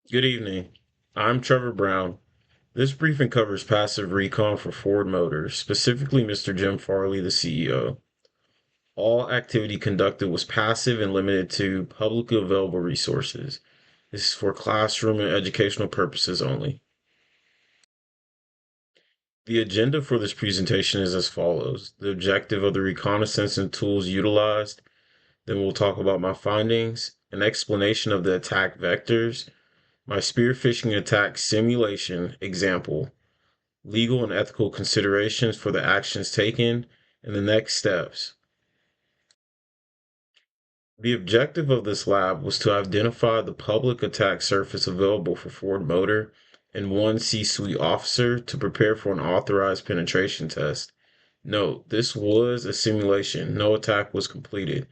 Good evening. I'm Trevor Brown. This briefing covers passive recon for Ford Motors, specifically Mr. Jim Farley, the CEO. All activity conducted was passive and limited to publicly available resources. This is for classroom and educational purposes only. The agenda for this presentation is as follows. The objective of the reconnaissance and tools utilized. Then we'll talk about my findings, an explanation of the attack vectors, my spearfishing attack simulation example, legal and ethical considerations for the actions taken, and the next steps. The objective of this lab was to identify the public attack surface available for Ford Motor and one C-suite officer to prepare for an authorized penetration test. Note, this was a simulation. No attack was completed.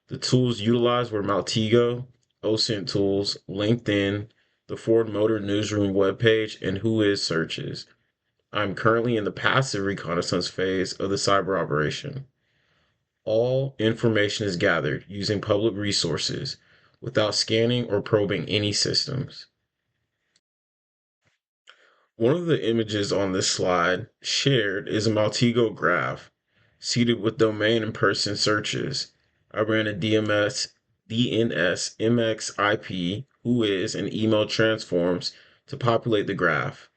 The tools utilized were Maltego, OSINT tools, LinkedIn, the Ford Motor Newsroom webpage, and Whois searches. I'm currently in the passive reconnaissance phase of the cyber operation. All information is gathered using public resources without scanning or probing any systems. One of the images on this slide shared is a Maltego graph seeded with domain and person searches. I ran a DNS, MX IP, Whois, and email transforms to populate the graph.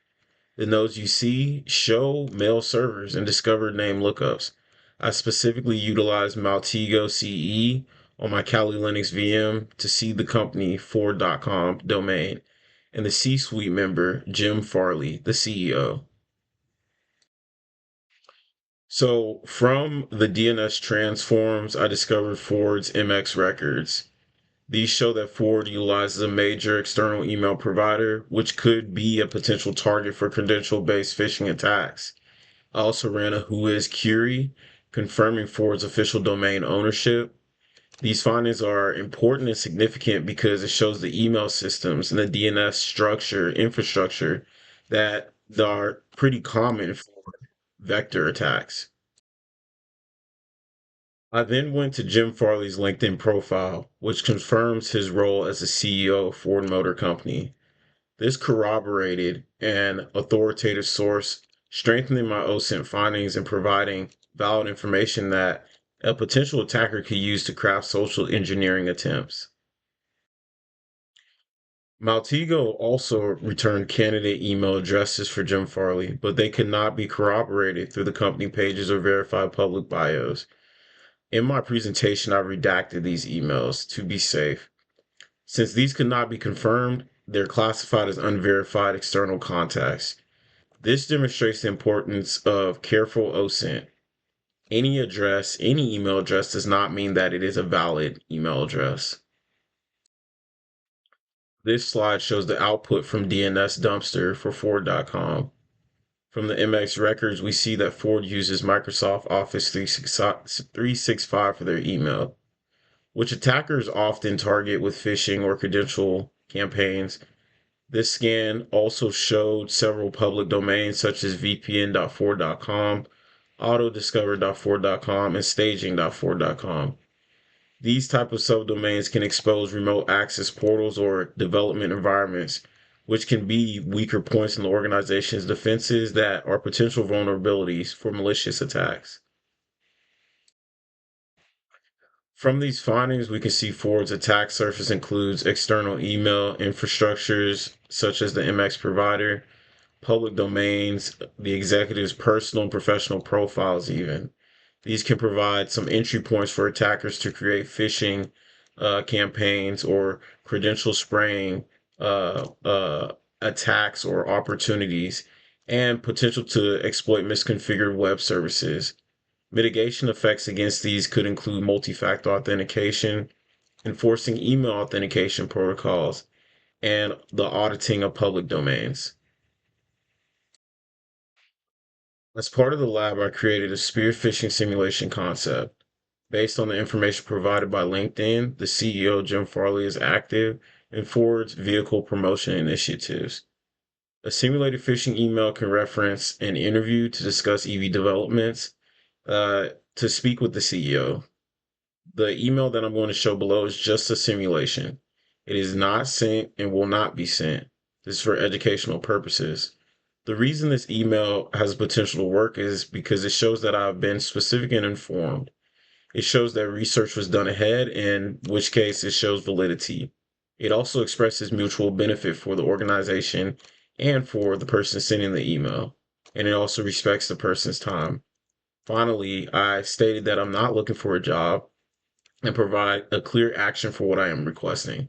The nodes you see show mail servers and discovered name lookups. I specifically utilized Maltego CE on my Kali Linux VM to seed the company Ford.com domain and the C-suite member Jim Farley, the CEO. So from the DNS transforms, I discovered Ford's MX records. These show that Ford utilizes a major external email provider, which could be a potential target for credential-based phishing attacks. I also ran a Whois query, confirming Ford's official domain ownership. These findings are important and significant because it shows the email systems and the DNS infrastructure that are pretty common for vector attacks. I then went to Jim Farley's LinkedIn profile, which confirms his role as the CEO of Ford Motor Company. This corroborated an authoritative source, strengthening my OSINT findings and providing valid information that a potential attacker could use to craft social engineering attempts. Maltego also returned candidate email addresses for Jim Farley, but they could not be corroborated through the company pages or verified public bios. In my presentation, I redacted these emails to be safe. Since these could not be confirmed, they're classified as unverified external contacts. This demonstrates the importance of careful OSINT. Any email address does not mean that it is a valid email address. This slide shows the output from DNS Dumpster for Ford.com. From the MX records, we see that Ford uses Microsoft Office 365 for their email, which attackers often target with phishing or credential campaigns. This scan also showed several public domains such as vpn.ford.com, autodiscover.ford.com, and staging.ford.com. These type of subdomains can expose remote access portals or development environments, which can be weaker points in the organization's defenses that are potential vulnerabilities for malicious attacks. From these findings, we can see Ford's attack surface includes external email infrastructures such as the MX provider, public domains, the executive's personal and professional profiles, even. These can provide some entry points for attackers to create phishing campaigns or credential spraying attacks or opportunities, and potential to exploit misconfigured web services. Mitigation effects against these could include multi-factor authentication, enforcing email authentication protocols, and the auditing of public domains. As part of the lab, I created a spear phishing simulation concept. Based on the information provided by LinkedIn, the CEO, Jim Farley, is active in Ford's vehicle promotion initiatives. A simulated phishing email can reference an interview to discuss EV developments, to speak with the CEO. The email that I'm going to show below is just a simulation. It is not sent and will not be sent. This is for educational purposes. The reason this email has potential to work is because it shows that I've been specific and informed. It shows that research was done ahead, in which case it shows validity. It also expresses mutual benefit for the organization and for the person sending the email. And it also respects the person's time. Finally, I stated that I'm not looking for a job and provide a clear action for what I am requesting.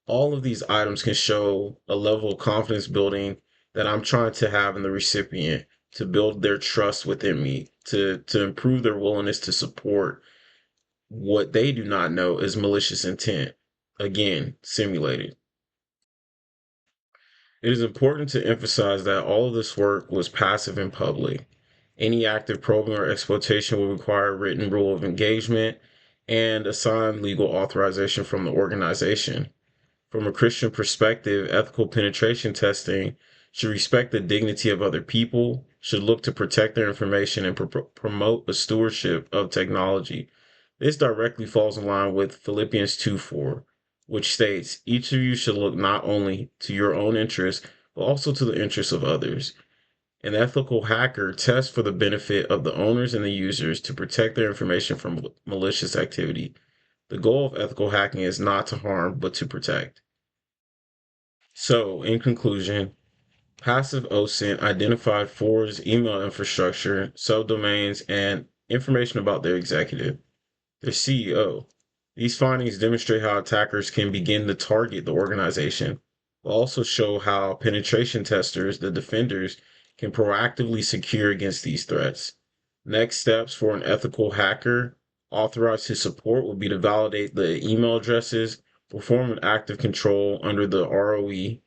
All of these items can show a level of confidence building that I'm trying to have in the recipient to build their trust within me, to improve their willingness to support what they do not know is malicious intent. Again, simulated. It is important to emphasize that all of this work was passive and public. Any active probing or exploitation will require a written rule of engagement and a signed legal authorization from the organization. From a Christian perspective, ethical penetration testing should respect the dignity of other people, should look to protect their information, and promote a stewardship of technology. This directly falls in line with Philippians 2:4, which states, each of you should look not only to your own interests, but also to the interests of others. An ethical hacker tests for the benefit of the owners and the users to protect their information from malicious activity. The goal of ethical hacking is not to harm, but to protect. So, in conclusion, passive OSINT identified Ford's email infrastructure, subdomains, and information about their executive, their CEO. These findings demonstrate how attackers can begin to target the organization, but also show how penetration testers, the defenders, can proactively secure against these threats. Next steps for an ethical hacker authorized to support would be to validate the email addresses, perform an active control under the ROE,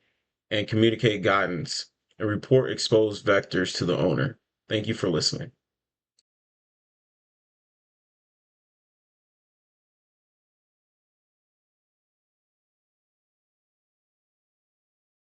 and communicate guidance and report exposed vectors to the owner. Thank you for listening.